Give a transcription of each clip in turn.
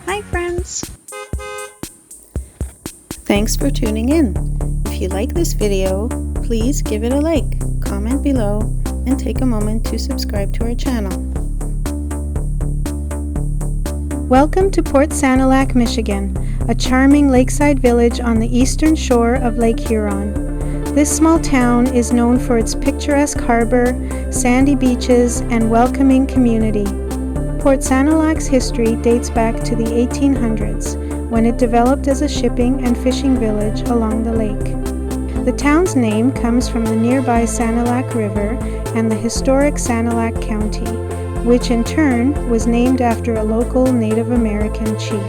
Hi friends! Thanks for tuning in. If you like this video, please give it a like, comment below, and take a moment to subscribe to our channel. Welcome to Port Sanilac, Michigan, a charming lakeside village on the eastern shore of Lake Huron. This small town is known for its picturesque harbor, sandy beaches, and welcoming community. Port Sanilac's history dates back to the 1800s, when it developed as a shipping and fishing village along the lake. The town's name comes from the nearby Sanilac River and the historic Sanilac County, which in turn was named after a local Native American chief.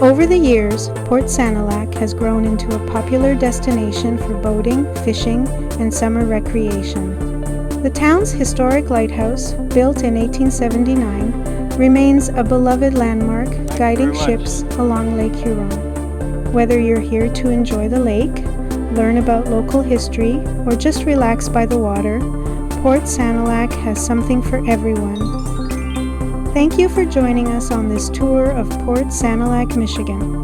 Over the years, Port Sanilac has grown into a popular destination for boating, fishing, and summer recreation. The town's historic lighthouse, built in 1879, remains a beloved landmark guiding ships along Lake Huron. Whether you're here to enjoy the lake, learn about local history, or just relax by the water, Port Sanilac has something for everyone. Thank you for joining us on this tour of Port Sanilac, Michigan.